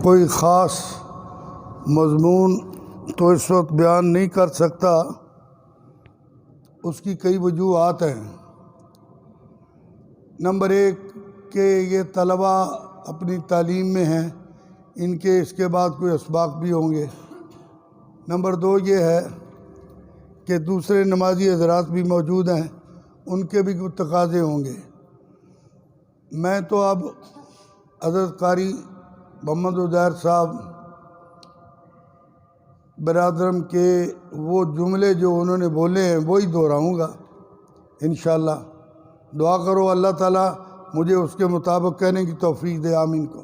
کوئی خاص مضمون تو اس وقت بیان نہیں کر سکتا، اس کی کئی وجوہات ہیں۔ نمبر ایک کہ یہ طلبہ اپنی تعلیم میں ہیں، ان کے اس کے بعد کوئی اسباق بھی ہوں گے۔ نمبر دو یہ ہے کہ دوسرے نمازی حضرات بھی موجود ہیں، ان کے بھی کچھ تقاضے ہوں گے۔ میں تو اب حضرت قاری محمد عزیر صاحب برادرم کے وہ جملے جو انہوں نے بولے ہیں وہی دہراؤں گا انشاءاللہ۔ دعا کرو اللہ تعالیٰ مجھے اس کے مطابق کہنے کی توفیق دے، آمین کو۔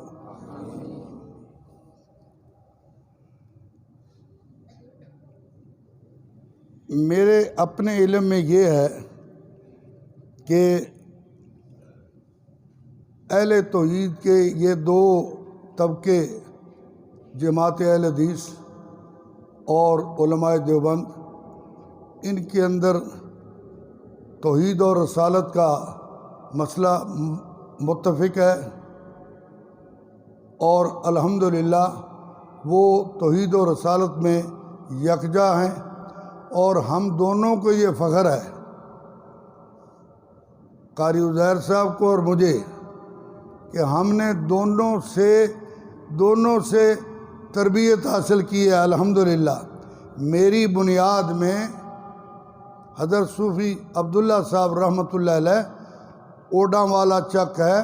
میرے اپنے علم میں یہ ہے کہ اہل توحید کے یہ دو طبقے، جماعت اہل حدیث اور علماء دیوبند، ان کے اندر توحید اور رسالت کا مسئلہ متفق ہے، اور الحمدللہ وہ توحید و رسالت میں یکجا ہیں، اور ہم دونوں کو یہ فخر ہے، قاری عزیر صاحب کو اور مجھے، کہ ہم نے دونوں سے تربیت حاصل کی ہے الحمدللہ۔ میری بنیاد میں حضرت صوفی عبداللہ صاحب رحمۃ اللہ علیہ اوڈاں والا چک ہے،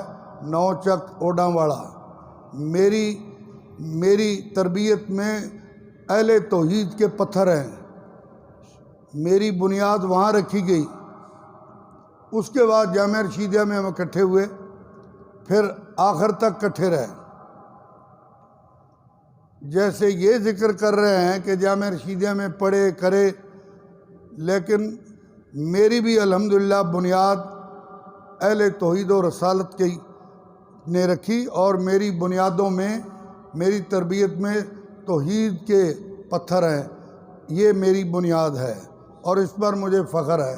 9 چک اوڈاں والا۔ میری تربیت میں اہل توحید کے پتھر ہیں، میری بنیاد وہاں رکھی گئی۔ اس کے بعد جامعہ رشیدیہ میں ہم اکٹھے ہوئے، پھر آخر تک اکٹھے رہے۔ جیسے یہ ذکر کر رہے ہیں کہ جامعہ رشیدیہ میں پڑھے کرے، لیکن میری بھی الحمدللہ بنیاد اہل توحید و رسالت کی نے رکھی، اور میری بنیادوں میں، میری تربیت میں توحید کے پتھر ہیں، یہ میری بنیاد ہے، اور اس پر مجھے فخر ہے،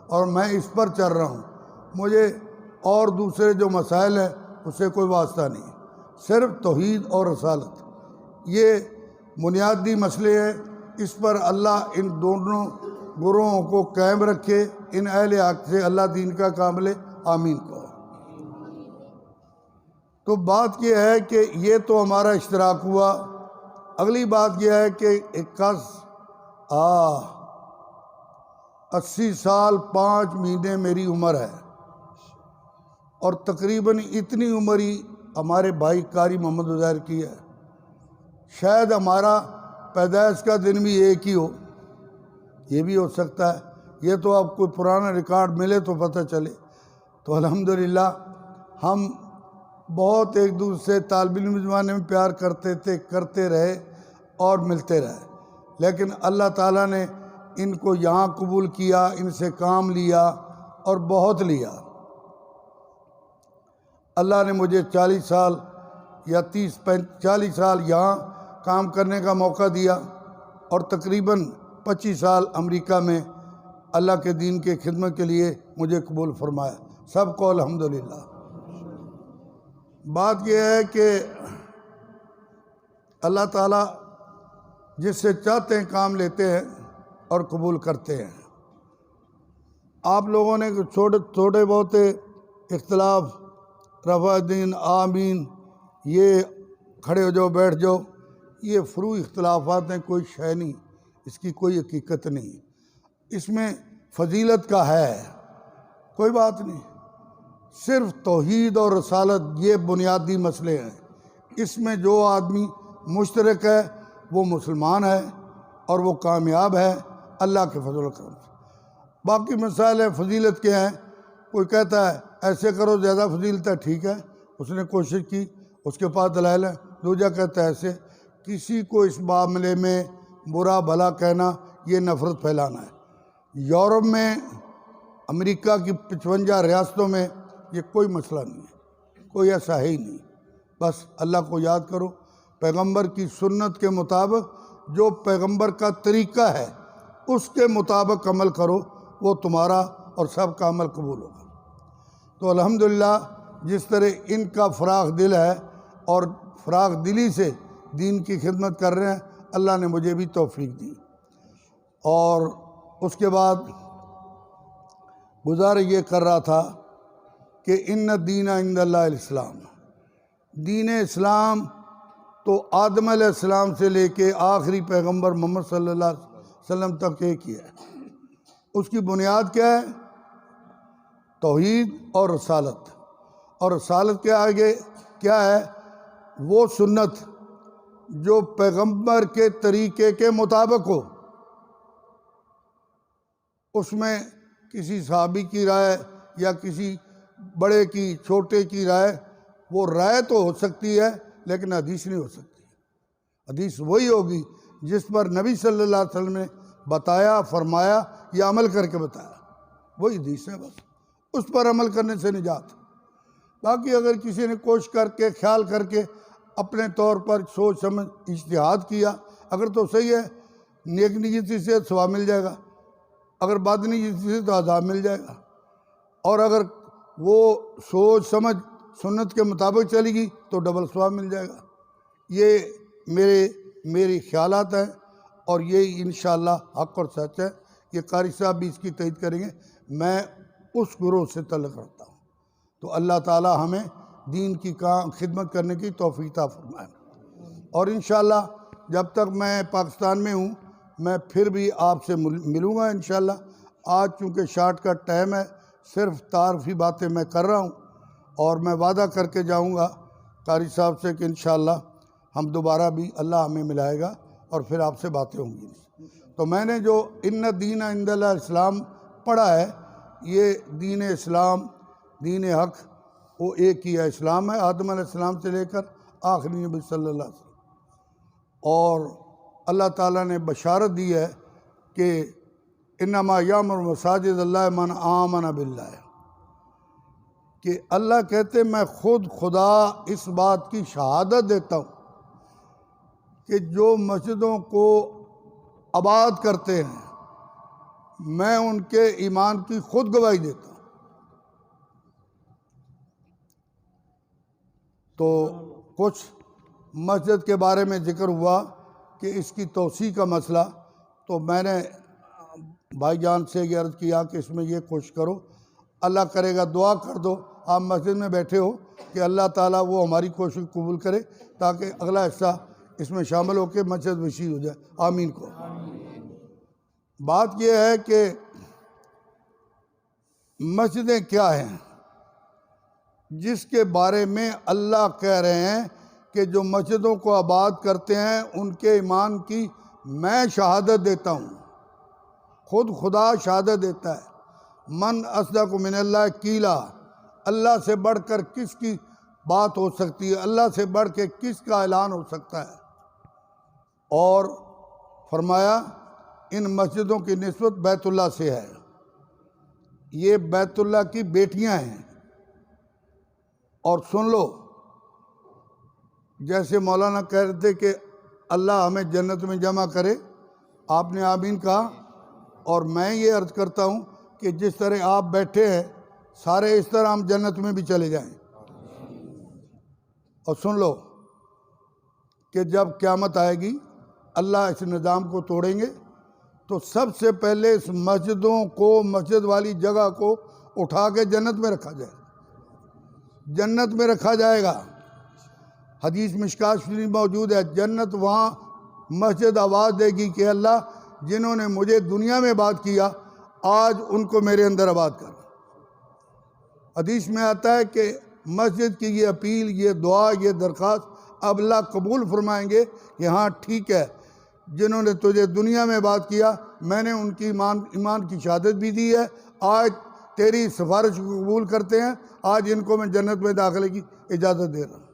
اور میں اس پر چل رہا ہوں۔ مجھے اور دوسرے جو مسائل ہیں اس سے کوئی واسطہ نہیں، صرف توحید اور رسالت، یہ بنیادی مسئلے ہیں۔ اس پر اللہ ان دونوں گروہوں کو قائم رکھے، ان اہل حق سے اللہ دین کا کام لے، آمین کو۔ تو بات یہ ہے کہ یہ تو ہمارا اشتراک ہوا۔ اگلی بات یہ ہے کہ 80 سال 5 مہینے میری عمر ہے، اور تقریباً اتنی عمر ہی ہمارے بھائی قاری محمد عزیر کی ہے۔ شاید ہمارا پیدائش کا دن بھی ایک ہی ہو، یہ بھی ہو سکتا ہے، یہ تو اب کوئی پرانا ریکارڈ ملے تو پتہ چلے۔ تو الحمدللہ ہم بہت ایک دوسرے سے طالب علم زمانے میں پیار کرتے تھے، کرتے رہے اور ملتے رہے، لیکن اللہ تعالیٰ نے ان کو یہاں قبول کیا، ان سے کام لیا اور بہت لیا۔ اللہ نے مجھے 40 سال یا 40 سال یہاں کام کرنے کا موقع دیا، اور تقریباً 25 سال امریکہ میں اللہ کے دین کے خدمت کے لیے مجھے قبول فرمایا۔ سب کو الحمدللہ۔ بات یہ ہے کہ اللہ تعالیٰ جس سے چاہتے ہیں کام لیتے ہیں اور قبول کرتے ہیں۔ آپ لوگوں نے چھوٹے بہت اختلاف، رفع دین، آمین، یہ کھڑے ہو جاؤ، بیٹھ جاؤ، یہ فروع اختلافات ہیں، کوئی شے نہیں، اس کی کوئی حقیقت نہیں۔ اس میں فضیلت کا ہے، کوئی بات نہیں، صرف توحید اور رسالت یہ بنیادی مسئلے ہیں۔ اس میں جو آدمی مشترک ہے وہ مسلمان ہے، اور وہ کامیاب ہے اللہ کے فضل و کرم سے۔ باقی مسائل فضیلت کے ہیں، کوئی کہتا ہے ایسے کرو زیادہ فضیلت ہے، ٹھیک ہے، اس نے کوشش کی، اس کے پاس دلائل ہے۔ دوجا کہتا ہے ایسے۔ کسی کو اس معاملے میں برا بھلا کہنا یہ نفرت پھیلانا ہے۔ یورپ میں، امریکہ کی 55 ریاستوں میں یہ کوئی مسئلہ نہیں ہے، کوئی ایسا ہے ہی نہیں۔ بس اللہ کو یاد کرو، پیغمبر کی سنت کے مطابق، جو پیغمبر کا طریقہ ہے اس کے مطابق عمل کرو، وہ تمہارا اور سب کا عمل قبول ہوگا۔ تو الحمدللہ جس طرح ان کا فراخ دل ہے اور فراغ دلی سے دین کی خدمت کر رہے ہیں، اللہ نے مجھے بھی توفیق دی۔ اور اس کے بعد گزارش یہ کر رہا تھا کہ ان الدین عند اللہ الاسلام، دین اسلام تو آدم علیہ السلام سے لے کے آخری پیغمبر محمد صلی اللہ علیہ وسلم تک ایک ہی ہے۔ اس کی بنیاد کیا ہے؟ توحید اور رسالت۔ اور رسالت کے آگے کیا ہے؟ وہ سنت جو پیغمبر کے طریقے کے مطابق ہو۔ اس میں کسی صحابی کی رائے یا کسی بڑے کی چھوٹے کی رائے، وہ رائے تو ہو سکتی ہے لیکن حدیث نہیں ہو سکتی۔ حدیث وہی ہوگی جس پر نبی صلی اللہ علیہ وسلم نے بتایا، فرمایا یا عمل کر کے بتایا، وہی حدیث ہے، بس اس پر عمل کرنے سے نجات۔ باقی اگر کسی نے کوشش کر کے خیال کر کے اپنے طور پر سوچ سمجھ اجتہاد کیا، اگر تو صحیح ہے نیک نیتی سے ثواب مل جائے گا، اگر بد نیتی سے تو عذاب مل جائے گا۔ اور اگر وہ سوچ سمجھ سنت کے مطابق چلے گی تو ڈبل ثواب مل جائے گا۔ یہ میری خیالات ہیں اور یہ انشاءاللہ حق اور سچ ہے۔ یہ قاری صاحب بھی اس کی تائید کریں گے۔ میں اس گروہ سے تعلق رکھتا ہوں، تو اللہ تعالی ہمیں دین کی خدمت کرنے کی توفیق عطا فرمائے۔ اور انشاءاللہ جب تک میں پاکستان میں ہوں میں پھر بھی آپ سے ملوں گا انشاءاللہ۔ آج چونکہ شارٹ کٹ ٹائم ہے، صرف تعارفی باتیں میں کر رہا ہوں، اور میں وعدہ کر کے جاؤں گا قاری صاحب سے کہ انشاءاللہ ہم دوبارہ بھی اللہ ہمیں ملائے گا اور پھر آپ سے باتیں ہوں گی۔ تو میں نے جو ان الدین عند اللہ الاسلام پڑھا ہے، یہ دین اسلام، دین حق وہ ایک ہی ہے، اسلام ہے، آدم علیہ السلام سے لے کر آخری نبی صلی اللہ علیہ وسلم۔ اور اللہ تعالیٰ نے بشارت دی ہے کہ انما یامر مساجد اللہ من آمن باللہ، کہ اللہ کہتے میں خود خدا اس بات کی شہادت دیتا ہوں کہ جو مسجدوں کو آباد کرتے ہیں میں ان کے ایمان کی خود گواہی دیتا ہوں۔ تو کچھ مسجد کے بارے میں ذکر ہوا کہ اس کی توسیع کا مسئلہ، تو میں نے بھائی جان سے یہ عرض کیا کہ اس میں یہ کوشش کرو، اللہ کرے گا دعا کر دو، آپ مسجد میں بیٹھے ہو کہ اللہ تعالیٰ وہ ہماری کوشش قبول کرے تاکہ اگلا حصہ اس میں شامل ہو کے مسجد وسیع ہو جائے، آمین کو۔ بات یہ ہے کہ مسجدیں کیا ہیں جس کے بارے میں اللہ کہہ رہے ہیں کہ جو مسجدوں کو آباد کرتے ہیں ان کے ایمان کی میں شہادت دیتا ہوں، خود خدا شہادت دیتا ہے۔ من اصدق من اللہ قیلا، اللہ سے بڑھ کر کس کی بات ہو سکتی ہے، اللہ سے بڑھ کے کس کا اعلان ہو سکتا ہے۔ اور فرمایا ان مسجدوں کی نسبت بیت اللہ سے ہے، یہ بیت اللہ کی بیٹیاں ہیں۔ اور سن لو، جیسے مولانا کہہ رہے تھے کہ اللہ ہمیں جنت میں جمع کرے، آپ نے آمین کہا، اور میں یہ عرض کرتا ہوں کہ جس طرح آپ بیٹھے ہیں سارے اس طرح ہم جنت میں بھی چلے جائیں۔ اور سن لو کہ جب قیامت آئے گی اللہ اس نظام کو توڑیں گے تو سب سے پہلے اس مسجدوں کو، مسجد والی جگہ کو اٹھا کے جنت میں رکھا جائے، جنت میں رکھا جائے گا۔ حدیث مشکات شریف موجود ہے، جنت وہاں مسجد آواز دے گی کہ اللہ جنہوں نے مجھے دنیا میں آباد کیا آج ان کو میرے اندر آباد کر۔ حدیث میں آتا ہے کہ مسجد کی یہ اپیل، یہ دعا، یہ درخواست اب اللہ قبول فرمائیں گے کہ ہاں ٹھیک ہے، جنہوں نے تجھے دنیا میں آباد کیا میں نے ان کی ایمان کی شہادت بھی دی ہے، آج تیری سفارش کو قبول کرتے ہیں، آج ان کو میں جنت میں داخلے کی اجازت دے رہا ہوں۔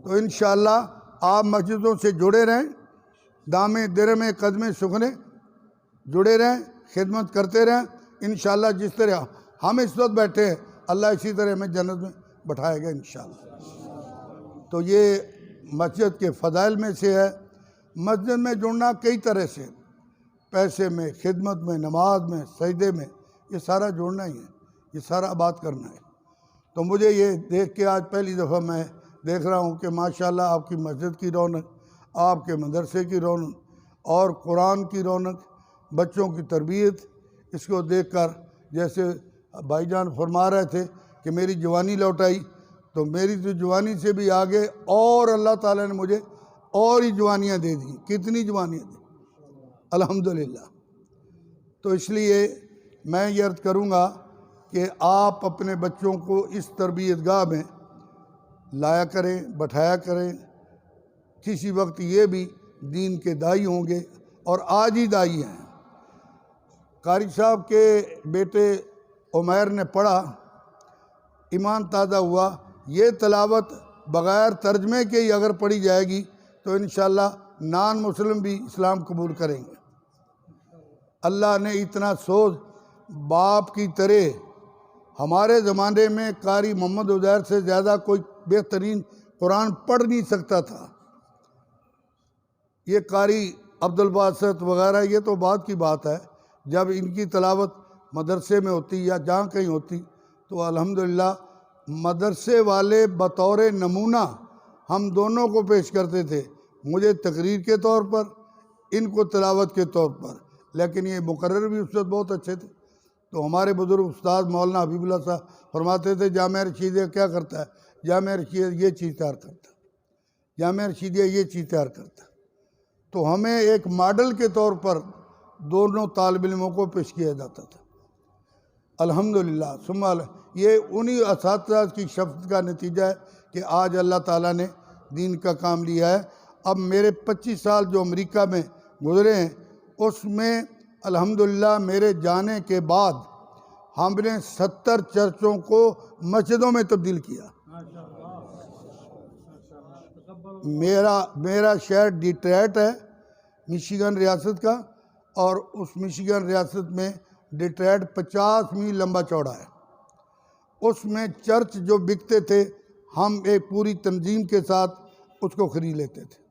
تو انشاءاللہ آپ مسجدوں سے جڑے رہیں، دامے درمے قدمے سکھنے جڑے رہیں، خدمت کرتے رہیں۔ انشاءاللہ جس طرح ہم اس وقت بیٹھے ہیں اللہ اسی طرح ہمیں جنت میں بٹھائے گا انشاءاللہ۔ تو یہ مسجد کے فضائل میں سے ہے۔ مسجد میں جڑنا کئی طرح سے، پیسے میں، خدمت میں، نماز میں، سجدے میں، یہ سارا جوڑنا ہی ہے، یہ سارا آباد کرنا ہے۔ تو مجھے یہ دیکھ کے آج پہلی دفعہ میں دیکھ رہا ہوں کہ ماشاءاللہ آپ کی مسجد کی رونق، آپ کے مدرسے کی رونق اور قرآن کی رونق، بچوں کی تربیت، اس کو دیکھ کر جیسے بھائی جان فرما رہے تھے کہ میری جوانی لوٹ آئی، تو میری تو جوانی سے بھی آگے اور اللہ تعالیٰ نے مجھے اور ہی جوانیاں دے دیں۔ کتنی جوانیاں دیں الحمدللہ۔ تو اس لیے میں یہ عرض کروں گا کہ آپ اپنے بچوں کو اس تربیت گاہ میں لایا کریں، بٹھایا کریں۔ کسی وقت یہ بھی دین کے داعی ہوں گے اور آج ہی داعی ہیں۔ قاری صاحب کے بیٹے عمیر نے پڑھا، ایمان تازہ ہوا۔ یہ تلاوت بغیر ترجمے کے ہی اگر پڑھی جائے گی تو انشاءاللہ نان مسلم بھی اسلام قبول کریں گے۔ اللہ نے اتنا سوز باپ کی طرح، ہمارے زمانے میں قاری محمد عزیر سے زیادہ کوئی بہترین قرآن پڑھ نہیں سکتا تھا۔ یہ قاری عبدالباسط وغیرہ یہ تو بعد کی بات ہے، جب ان کی تلاوت مدرسے میں ہوتی یا جہاں کہیں ہوتی تو الحمدللہ مدرسے والے بطور نمونہ ہم دونوں کو پیش کرتے تھے، مجھے تقریر کے طور پر، ان کو تلاوت کے طور پر، لیکن یہ مقرر بھی اس وقت بہت اچھے تھے۔ تو ہمارے بزرگ استاد مولانا حبیب اللہ صاحب فرماتے تھے جامعہ رشیدیہ کیا کرتا ہے؟ جامعہ رشیدیہ یہ چیز تیار کرتا ہے، جامعہ رشیدیہ یہ چیز تیار کرتا ہے۔ تو ہمیں ایک ماڈل کے طور پر دونوں طالب علموں کو پیش کیا جاتا تھا الحمدللہ۔ یہ انہی اساتذہ کی شفقت کا نتیجہ ہے کہ آج اللہ تعالیٰ نے دین کا کام لیا ہے۔ اب میرے 25 سال جو امریکہ میں گزرے ہیں اس میں الحمدللہ میرے جانے کے بعد ہم نے 70 چرچوں کو مسجدوں میں تبدیل کیا۔ میرا شہر ڈیٹرائٹ ہے میشیگن ریاست کا، اور اس میشیگن ریاست میں ڈیٹرائٹ 50 میل لمبا چوڑا ہے۔ اس میں چرچ جو بکتے تھے ہم ایک پوری تنظیم کے ساتھ اس کو خرید لیتے تھے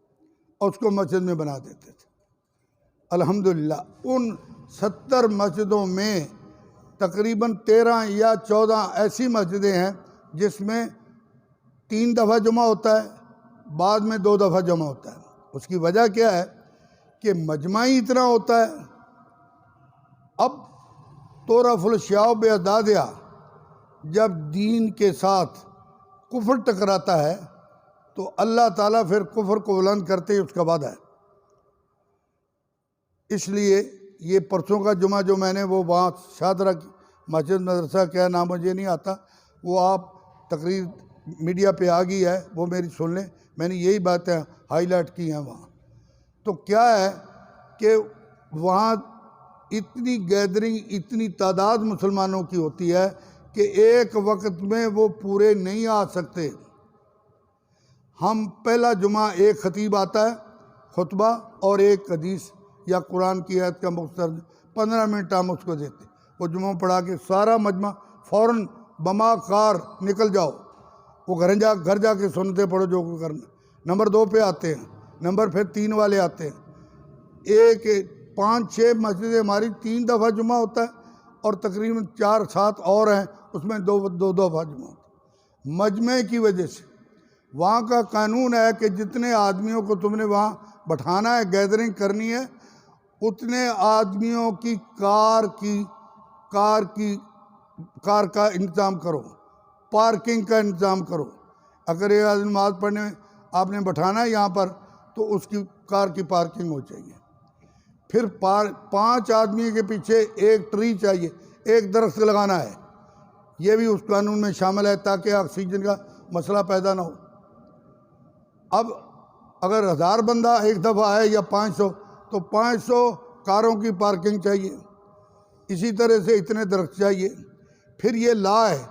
اور اس کو مسجد میں بنا دیتے تھے الحمدللہ۔ ان 70 مسجدوں میں تقریباً 13 یا 14 ایسی مسجدیں ہیں جس میں 3 دفعہ جمعہ ہوتا ہے، بعد میں 2 دفعہ جمعہ ہوتا ہے۔ اس کی وجہ کیا ہے کہ مجمعی اتنا ہوتا ہے۔ اب طرف الشعب اعدادیہ جب دین کے ساتھ کفر ٹکراتا ہے تو اللہ تعالیٰ پھر کفر کو بلند کرتے ہی اس کا وعدہ ہے۔ اس لیے یہ پرسوں کا جمعہ جو میں نے وہ وہاں شادرہ کی مسجد مدرسہ کیا نام مجھے نہیں آتا، وہ آپ تقریر میڈیا پہ آ گئی ہے، وہ میری سن لیں، میں نے یہی باتیں ہائی لائٹ کی ہیں وہاں۔ تو کیا ہے کہ وہاں اتنی گیدرنگ، اتنی تعداد مسلمانوں کی ہوتی ہے کہ ایک وقت میں وہ پورے نہیں آ سکتے۔ ہم پہلا جمعہ ایک خطیب آتا ہے، خطبہ اور ایک حدیث یا قرآن کی آیت کا مختصر 15 منٹ ہم اس کو دیتے، وہ جمعہ پڑھا کے سارا مجمع فوراً بما کار نکل جاؤ، وہ گھر جا کے سنتے پڑھو جو کو کرنا۔ نمبر 2 پہ آتے ہیں، نمبر پھر 3 والے آتے ہیں۔ 5-6 مسجدیں ہماری 3 دفعہ جمعہ ہوتا ہے اور تقریباً 4-7 اور ہیں اس میں 2 دفعہ جمعہ ہوتا ہے۔ مجمع کی وجہ سے وہاں کا قانون ہے کہ جتنے آدمیوں کو تم نے وہاں بٹھانا ہے، گیدرنگ کرنی ہے، اتنے آدمیوں کی کار کا انتظام کرو، پارکنگ کا انتظام کرو۔ اگر ایک آدمی نماز پڑھنے آپ نے بٹھانا ہے یہاں پر تو اس کی کار کی پارکنگ ہو چاہیے۔ پھر 5 آدمی کے پیچھے ایک ٹری چاہیے، ایک درخت لگانا ہے، یہ بھی اس قانون میں شامل ہے تاکہ آکسیجن کا مسئلہ پیدا نہ ہو۔ اب اگر 1000 بندہ ایک دفعہ آئے یا 500 تو 500 کاروں کی پارکنگ چاہیے، اسی طرح سے اتنے درخت چاہیے۔ پھر یہ لا ہے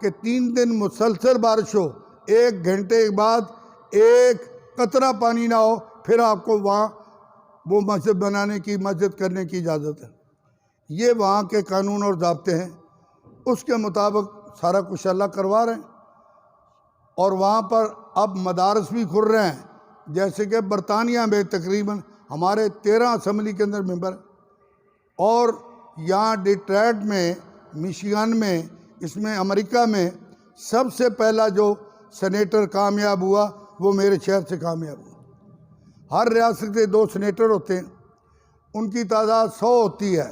کہ 3 دن مسلسل بارش ہو، 1 گھنٹے کے بعد ایک قطرہ پانی نہ ہو، پھر آپ کو وہاں وہ مسجد بنانے کی، مسجد کرنے کی اجازت ہے۔ یہ وہاں کے قانون اور ضابطے ہیں، اس کے مطابق سارا کچھ اللہ کروا رہے ہیں۔ اور وہاں پر اب مدارس بھی کھل رہے ہیں، جیسے کہ برطانیہ میں تقریباً ہمارے 13 اسمبلی کے اندر ممبر، اور یہاں ڈیٹرائٹ میں، میشیگن میں، اس میں امریکہ میں سب سے پہلا جو سینیٹر کامیاب ہوا وہ میرے شہر سے کامیاب ہوا۔ ہر ریاست کے 2 سینیٹر ہوتے ہیں، ان کی تعداد 100 ہوتی ہے،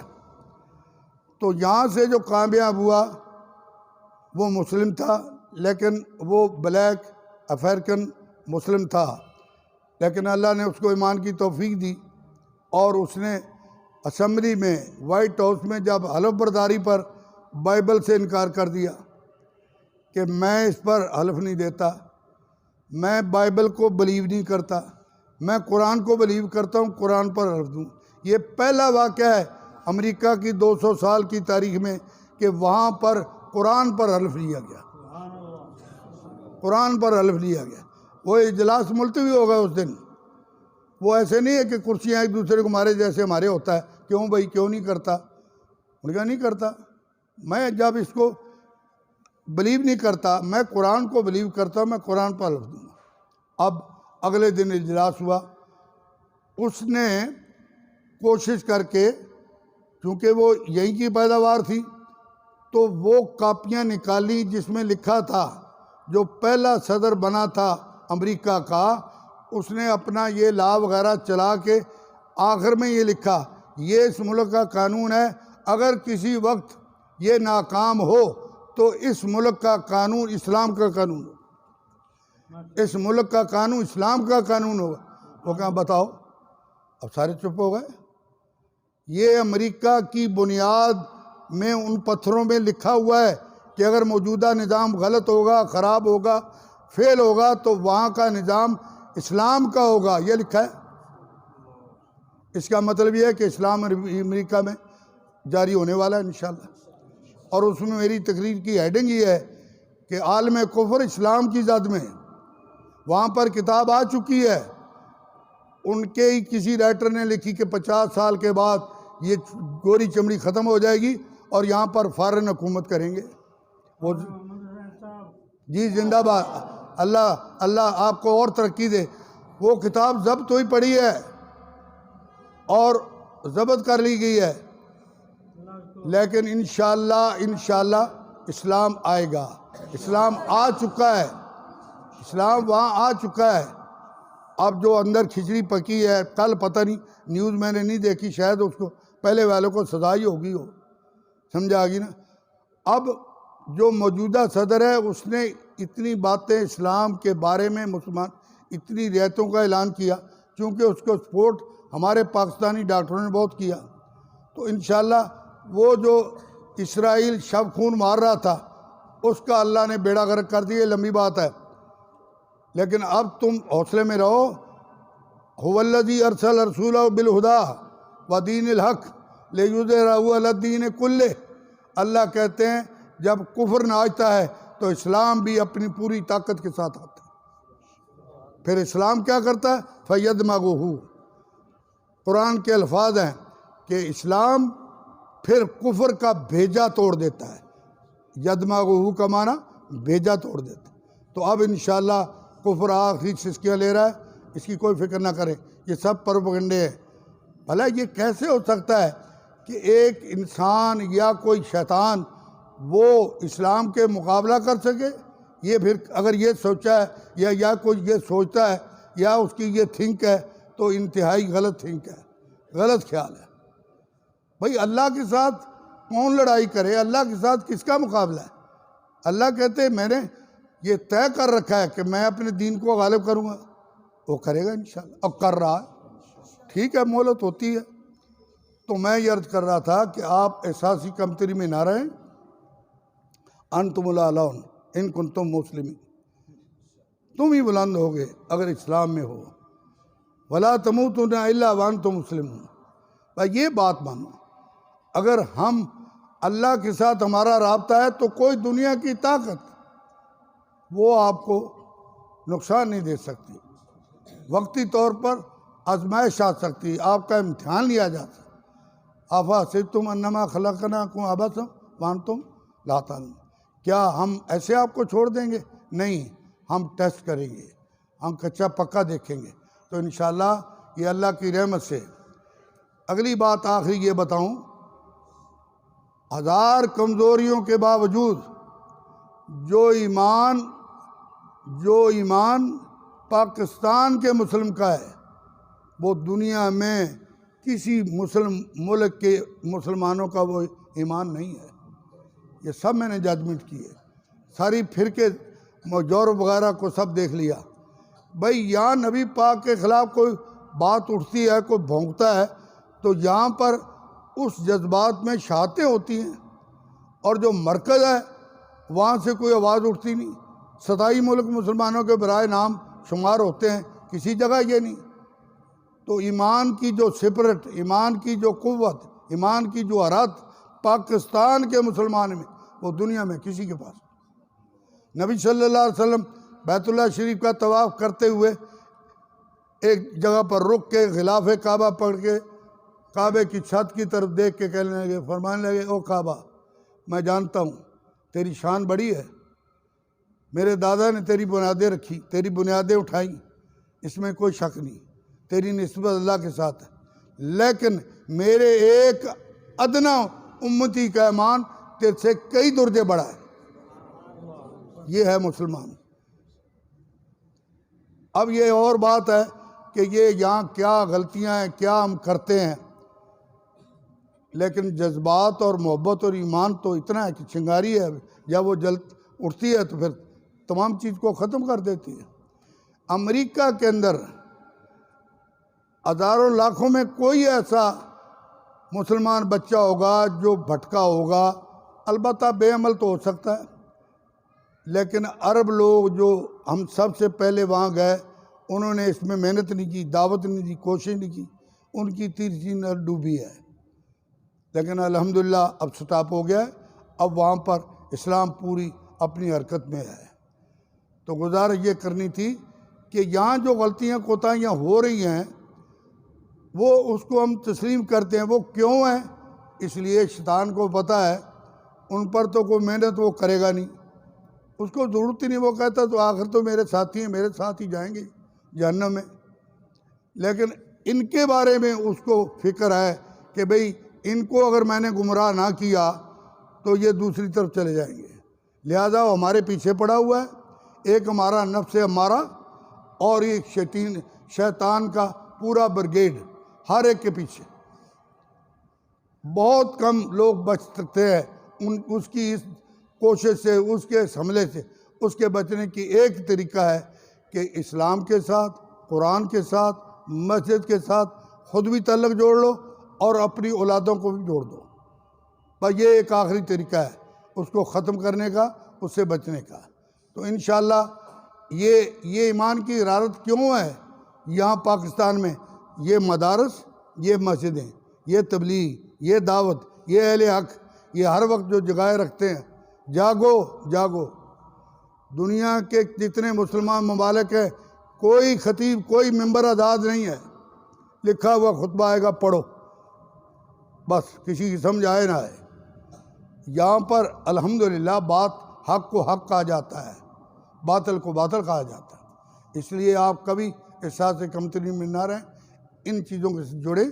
تو یہاں سے جو کامیاب ہوا وہ مسلم تھا، لیکن وہ بلیک افریقن مسلم تھا، لیکن اللہ نے اس کو ایمان کی توفیق دی، اور اس نے اسمبلی میں وائٹ ہاؤس میں جب حلف برداری پر بائبل سے انکار کر دیا کہ میں اس پر حلف نہیں دیتا، میں بائبل کو بلیو نہیں کرتا، میں قرآن کو بلیو کرتا ہوں، قرآن پر حلف دوں۔ یہ پہلا واقعہ ہے امریکہ کی 200 سال کی تاریخ میں کہ وہاں پر قرآن پر حلف لیا گیا، قرآن پر حلف لیا گیا۔ وہ اجلاس ملتوی ہوگا اس دن، وہ ایسے نہیں ہے کہ کرسیاں ایک دوسرے کو مارے جیسے ہمارے ہوتا ہے، کیوں بھائی کیوں نہیں کرتا؟ ان کا نہیں کرتا، میں جب اس کو بلیو نہیں کرتا، میں قرآن کو بلیو کرتا ہوں، میں قرآن پر حلف دوں گا۔ اب اگلے دن اجلاس ہوا، اس نے کوشش کر کے، کیونکہ وہ یہیں کی پیداوار تھی، تو وہ کاپیاں نکالی جس میں لکھا تھا، جو پہلا صدر بنا تھا امریکہ کا، اس نے اپنا یہ لا وغیرہ چلا کے آخر میں یہ لکھا، یہ اس ملک کا قانون ہے، اگر کسی وقت یہ ناکام ہو تو اس ملک کا قانون اسلام کا قانون ہوگا، اس ملک کا قانون اسلام کا قانون ہوگا۔ وہ کہاں بتاؤ، اب سارے چپ ہو گئے۔ یہ امریکہ کی بنیاد میں ان پتھروں میں لکھا ہوا ہے کہ اگر موجودہ نظام غلط ہوگا، خراب ہوگا، فیل ہوگا تو وہاں کا نظام اسلام کا ہوگا، یہ لکھا ہے۔ اس کا مطلب یہ ہے کہ اسلام امریکہ میں جاری ہونے والا ہے انشاءاللہ۔ اور اس میں میری تقریر کی ہیڈنگ یہ ہے کہ عالم کفر اسلام کی زد میں، وہاں پر کتاب آ چکی ہے، ان کے ہی کسی رائٹر نے لکھی کہ 50 سال کے بعد یہ گوری چمڑی ختم ہو جائے گی اور یہاں پر فارن حکومت کریں گے۔ وہ جی زندہ باد، اللہ آپ کو اور ترقی دے۔ وہ کتاب ضبط ہوئی پڑی ہے اور ضبط کر لی گئی ہے، لیکن انشاءاللہ اسلام آئے گا۔ اسلام آ چکا ہے، اسلام وہاں آ چکا ہے۔ اب جو اندر کھچڑی پکی ہے، کل پتہ نہیں، نیوز میں نے نہیں دیکھی، شاید اس کو پہلے والوں کو سزا ہی ہوگی، ہو سمجھا گی نا۔ اب جو موجودہ صدر ہے اس نے اتنی باتیں اسلام کے بارے میں، مسلمان اتنی رعایتوں کا اعلان کیا، چونکہ اس کو سپورٹ ہمارے پاکستانی ڈاکٹروں نے بہت کیا، تو انشاءاللہ وہ جو اسرائیل شب خون مار رہا تھا اس کا اللہ نے بیڑا غرق کر دیا، لمبی بات ہے، لیکن اب تم حوصلے میں رہو۔ هو الذی ارسل رسولہ بالہدی ودین الحق لیظہرہ علی الدین کلہ۔ اللہ کہتے ہیں جب کفر ناچتا ہے تو اسلام بھی اپنی پوری طاقت کے ساتھ آتا ہے۔ پھر اسلام کیا کرتا ہے؟ فیدمغہ، قرآن کے الفاظ ہیں کہ اسلام پھر کفر کا بھیجا توڑ دیتا ہے۔ یدمغہ کا معنی بھیجا توڑ دیتا ہے۔ تو اب انشاءاللہ کفر آخری سسکیاں لے رہا ہے، اس کی کوئی فکر نہ کریں، یہ سب پروپیگنڈے ہیں۔ بھلا یہ کیسے ہو سکتا ہے کہ ایک انسان یا کوئی شیطان وہ اسلام کے مقابلہ کر سکے؟ یہ پھر اگر یہ سوچا ہے یا کوئی یہ سوچتا ہے یا اس کی یہ تھنک ہے تو انتہائی غلط تھنک ہے، غلط خیال ہے۔ بھائی اللہ کے ساتھ کون لڑائی کرے؟ اللہ کے ساتھ کس کا مقابلہ ہے؟ اللہ کہتے ہیں میں نے یہ طے کر رکھا ہے کہ میں اپنے دین کو غالب کروں گا، وہ کرے گا انشاءاللہ، اب کر رہا ہے، ٹھیک ہے، مہلت ہوتی ہے۔ تو میں یہ عرض کر رہا تھا کہ آپ احساسی کمتری میں نہ رہیں۔ انتم الاعلون ان کنتم مسلمین، تم ہی بلند ہوگے اگر اسلام میں ہو۔ ولا تموتن الا وانتم مسلمون، بھائی یہ بات مانو، اگر ہم اللہ کے ساتھ ہمارا رابطہ ہے تو کوئی دنیا کی طاقت وہ آپ کو نقصان نہیں دے سکتی۔ وقتی طور پر آزمائش آ سکتی، آپ کا امتحان لیا جا سکتا۔ افحسبتم انما خلقناکم عبثا وانتم لا تعلمون، کیا ہم ایسے آپ کو چھوڑ دیں گے؟ نہیں، ہم ٹیسٹ کریں گے، ہم کچا پکا دیکھیں گے۔ تو انشاءاللہ یہ اللہ کی رحمت سے۔ اگلی بات آخری یہ بتاؤں، ہزار کمزوریوں کے باوجود جو ایمان جو ایمان پاکستان کے مسلم کا ہے وہ دنیا میں کسی مسلم ملک کے مسلمانوں کا وہ ایمان نہیں ہے۔ یہ سب میں نے ججمنٹ کی ہے، ساری فرقے یورپ وغیرہ کو سب دیکھ لیا۔ بھائی یہاں نبی پاک کے خلاف کوئی بات اٹھتی ہے، کوئی بھونکتا ہے، تو یہاں پر اس جذبات میں شہادتیں ہوتی ہیں، اور جو مرکز ہے وہاں سے کوئی آواز اٹھتی نہیں۔ 27 ملک مسلمانوں کے برائے نام شمار ہوتے ہیں، کسی جگہ یہ نہیں۔ تو ایمان کی جو سپرٹ، ایمان کی جو قوت، ایمان کی جو حرارت پاکستان کے مسلمان میں، وہ دنیا میں کسی کے پاس۔ نبی صلی اللہ علیہ وسلم بیت اللہ شریف کا طواف کرتے ہوئے ایک جگہ پر رک کے غلاف کعبہ پکڑ کے کعبے کی چھت کی طرف دیکھ کے کہنے لگے، فرمانے لگے، او کعبہ، میں جانتا ہوں تیری شان بڑی ہے، میرے دادا نے تیری بنیادیں رکھی، تیری بنیادیں اٹھائیں، اس میں کوئی شک نہیں، تیری نسبت اللہ کے ساتھ ہے، لیکن میرے ایک ادنا امتی کا ایمان تیرے سے کئی درجے بڑا ہے۔ یہ ہے مسلمان۔ اب یہ اور بات ہے کہ یہ یہاں کیا غلطیاں ہیں، کیا ہم کرتے ہیں، لیکن جذبات اور محبت اور ایمان تو اتنا ہے کہ چنگاری ہے، جب وہ جل اٹھتی ہے تو پھر تمام چیز کو ختم کر دیتی ہے۔ امریکہ کے اندر ہزاروں لاکھوں میں کوئی ایسا مسلمان بچہ ہوگا جو بھٹکا ہوگا، البتہ بے عمل تو ہو سکتا ہے، لیکن عرب لوگ جو ہم سب سے پہلے وہاں گئے، انہوں نے اس میں محنت نہیں کی، دعوت نہیں دی، کوشش نہیں کی، ان کی تیرچی نہ ڈوبی ہے، لیکن الحمدللہ اب سٹاپ ہو گیا ہے، اب وہاں پر اسلام پوری اپنی حرکت میں ہے۔ تو گزارش یہ کرنی تھی کہ یہاں جو غلطیاں کوتاہیاں ہو رہی ہیں وہ اس کو ہم تسلیم کرتے ہیں، وہ کیوں ہیں؟ اس لیے شیطان کو پتہ ہے ان پر تو کوئی محنت وہ کرے گا نہیں، اس کو ضرورت ہی نہیں، وہ کہتا تو آخر تو میرے ساتھی ہیں، میرے ساتھ ہی جائیں گے جہنم میں۔ لیکن ان کے بارے میں اس کو فکر ہے کہ بھئی ان کو اگر میں نے گمراہ نہ کیا تو یہ دوسری طرف چلے جائیں گے، لہذا وہ ہمارے پیچھے پڑا ہوا ہے، ایک ہمارا نفس ہمارا اور ایک شیطان کا پورا برگیڈ، ہر ایک کے پیچھے۔ بہت کم لوگ بچ سکتے ہیں اس کی اس کوشش سے، اس کے اس حملے سے۔ اس کے بچنے کی ایک طریقہ ہے کہ اسلام کے ساتھ، قرآن کے ساتھ، مسجد کے ساتھ خود بھی تعلق جوڑ لو اور اپنی اولادوں کو بھی جوڑ دو، بس یہ ایک آخری طریقہ ہے اس کو ختم کرنے کا، اس سے بچنے کا۔ تو انشاءاللہ یہ ایمان کی حرارت کیوں ہے یہاں پاکستان میں؟ یہ مدارس، یہ مسجدیں، یہ تبلیغ، یہ دعوت، یہ اہل حق، یہ ہر وقت جو جگائے رکھتے ہیں، جاگو جاگو۔ دنیا کے جتنے مسلمان ممالک ہیں، کوئی خطیب، کوئی ممبر آزاد نہیں ہے، لکھا ہوا خطبہ آئے گا پڑھو، بس کسی کی سمجھ آئے نہ آئے۔ یہاں پر الحمدللہ بات حق کو حق کہا جاتا ہے، باطل کو باطل کہا جاتا ہے۔ اس لیے آپ کبھی احساس سے کمتری میں نہ رہیں، ان چیزوں کے سے جڑے،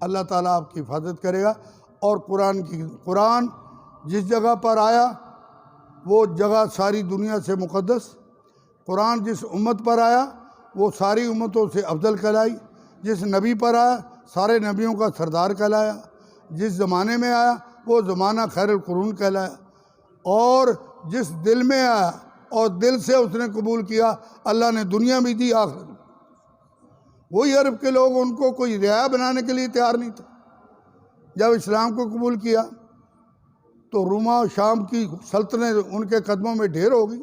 اللہ تعالیٰ آپ کی حفاظت کرے گا۔ اور قرآن جس جگہ پر آیا وہ جگہ ساری دنیا سے مقدس، قرآن جس امت پر آیا وہ ساری امتوں سے افضل کہلائی، جس نبی پر آیا سارے نبیوں کا سردار کہلایا، جس زمانے میں آیا وہ زمانہ خیر القرون کہلایا، اور جس دل میں آیا اور دل سے اس نے قبول کیا، اللہ نے دنیا بھی دی، آخرت میں۔ وہی عرب کے لوگ، ان کو کوئی رعایا بنانے کے لیے تیار نہیں تھا۔ جب اسلام کو قبول کیا تو روما اور شام کی سلطنت ان کے قدموں میں ڈھیر ہو گئی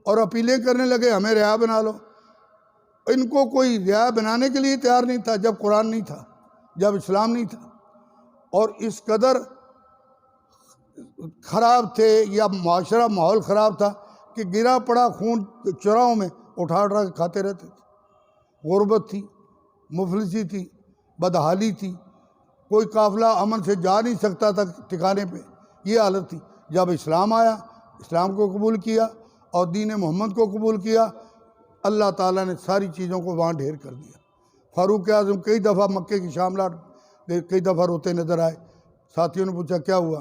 اور اپیلیں کرنے لگے ہمیں رعایا بنا لو۔ ان کو کوئی رعایا بنانے کے لیے تیار نہیں تھا جب قرآن نہیں تھا، جب اسلام نہیں تھا، اور اس قدر خراب تھے یا معاشرہ ماحول خراب تھا کہ گرا پڑا خون چوراہوں میں اٹھا اٹھا کے کھاتے رہتے تھے۔ غربت تھی، مفلسی تھی، بدحالی تھی، کوئی قافلہ امن سے جا نہیں سکتا تھا ٹھکانے پہ، یہ حالت تھی۔ جب اسلام آیا، اسلام کو قبول کیا اور دین محمد کو قبول کیا، اللہ تعالیٰ نے ساری چیزوں کو وہاں ڈھیر کر دیا۔ فاروق اعظم کئی دفعہ مکے کی شاملات کئی دفعہ روتے نظر آئے۔ ساتھیوں نے پوچھا کیا ہوا؟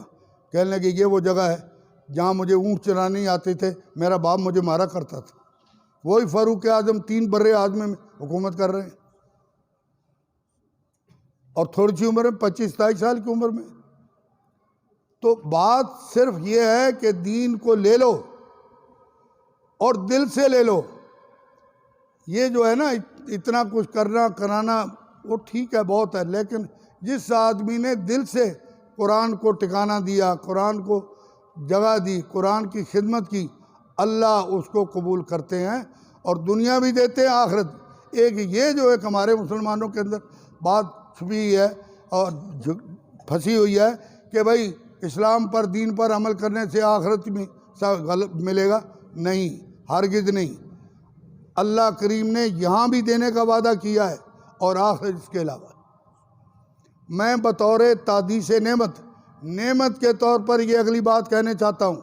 کہنے لگے یہ وہ جگہ ہے جہاں مجھے اونٹ چلانے نہیں آتے تھے، میرا باپ مجھے مارا کرتا تھا، وہی فاروق اعظم 3 بر اعظم میں حکومت کر رہے ہیں، اور تھوڑی سی عمر میں 25-27 سال کی عمر میں۔ تو بات صرف یہ ہے کہ دین کو لے لو اور دل سے لے لو۔ یہ جو ہے نا اتنا کچھ کرنا کرانا وہ ٹھیک ہے، بہت ہے، لیکن جس آدمی نے دل سے قرآن کو ٹھکانہ دیا، قرآن کو جگہ دی، قرآن کی خدمت کی، اللہ اس کو قبول کرتے ہیں اور دنیا بھی دیتے ہیں، آخرت۔ ایک یہ جو ایک ہمارے مسلمانوں کے اندر بات چھپی ہے اور پھنسی ہوئی ہے کہ بھائی اسلام پر، دین پر عمل کرنے سے آخرت میں غلط ملے گا، نہیں، ہرگز نہیں۔ اللہ کریم نے یہاں بھی دینے کا وعدہ کیا ہے اور آخر اس کے علاوہ۔ میں بطور تحدیث نعمت کے طور پر یہ اگلی بات کہنے چاہتا ہوں،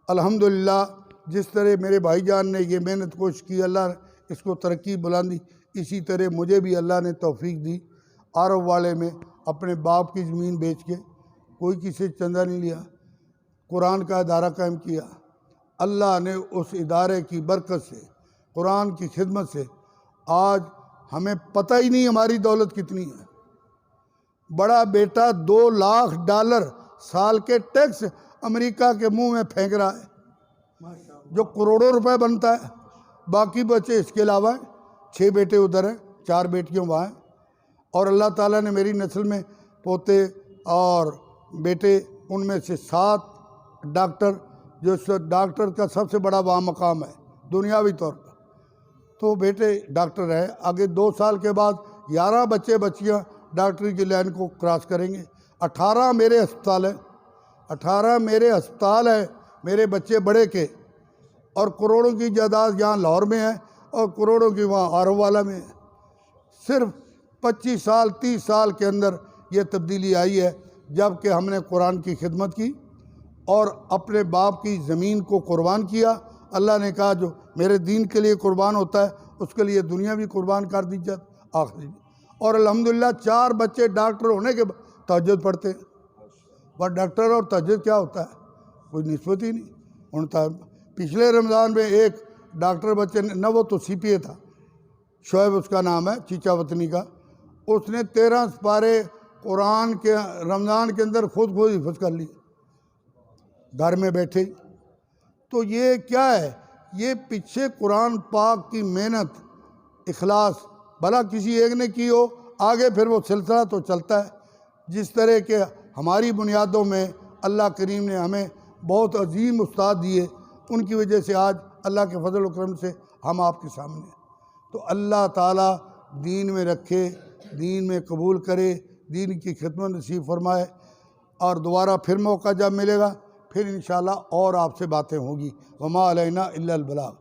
الحمدللہ جس طرح میرے بھائی جان نے یہ محنت کوشش کی، اللہ نے اس کو ترقی بلندی، اسی طرح مجھے بھی اللہ نے توفیق دی۔ عرب والے میں اپنے باپ کی زمین بیچ کے، کوئی کسی سے چندہ نہیں لیا، قرآن کا ادارہ قائم کیا۔ اللہ نے اس ادارے کی برکت سے، قرآن کی خدمت سے، آج ہمیں پتہ ہی نہیں ہماری دولت کتنی ہے۔ بڑا بیٹا $2 لاکھ سال کے ٹیکس امریکہ کے منہ میں پھینک رہا ہے، جو کروڑوں روپے بنتا ہے۔ باقی بچے اس کے علاوہ ہیں، 6 بیٹے ادھر ہیں، 4 بیٹیاں وہاں ہیں، اور اللہ تعالیٰ نے میری نسل میں پوتے اور بیٹے، ان میں سے 7 ڈاکٹر، جو ڈاکٹر کا سب سے بڑا وہاں مقام ہے دنیاوی طور پر، تو بیٹے ڈاکٹر ہیں۔ آگے 2 سال کے بعد 11 بچیاں ڈاکٹری کی لائن کو کراس کریں گے۔ 18 میرے ہسپتال ہیں، 18 میرے ہسپتال ہیں میرے بچے بڑے کے، اور کروڑوں کی جائیداد یہاں لاہور میں ہے اور کروڑوں کی وہاں عرب والا میں ہے۔ صرف 25 سال 30 سال کے اندر یہ تبدیلی آئی ہے، جب کہ ہم نے قرآن کی خدمت کی اور اپنے باپ کی زمین کو قربان کیا۔ اللہ نے کہا جو میرے دین کے لیے قربان ہوتا ہے اس کے لیے دنیا بھی قربان کر دی جاتی، آخری بھی۔ اور الحمدللہ 4 بچے ڈاکٹر ہونے کے بعد تہجد پڑھتے ہیں۔ پر ڈاکٹر اور تہجد کیا ہوتا ہے؟ کوئی نسبت ہی نہیں۔ پچھلے رمضان میں ایک ڈاکٹر بچے نے، نہ وہ تو CPA تھا، شعیب اس کا نام ہے، چیچا وطنی کا، اس نے 13 سپارے قرآن کے رمضان کے اندر خود حفظ کر لی گھر میں بیٹھے۔ تو یہ کیا ہے؟ یہ پیچھے قرآن پاک کی محنت، اخلاص، بھلا کسی ایک نے کی ہو، آگے پھر وہ سلسلہ تو چلتا ہے۔ جس طرح کہ ہماری بنیادوں میں اللہ کریم نے ہمیں بہت عظیم استاد دیے، ان کی وجہ سے آج اللہ کے فضل و کرم سے ہم آپ کے سامنے ہیں۔ تو اللہ تعالیٰ دین میں رکھے، دین میں قبول کرے، دین کی خدمت نصیب فرمائے، اور دوبارہ پھر موقع جب ملے گا پھر انشاءاللہ اور آپ سے باتیں ہوگی۔ وما علینا الا البلاغ۔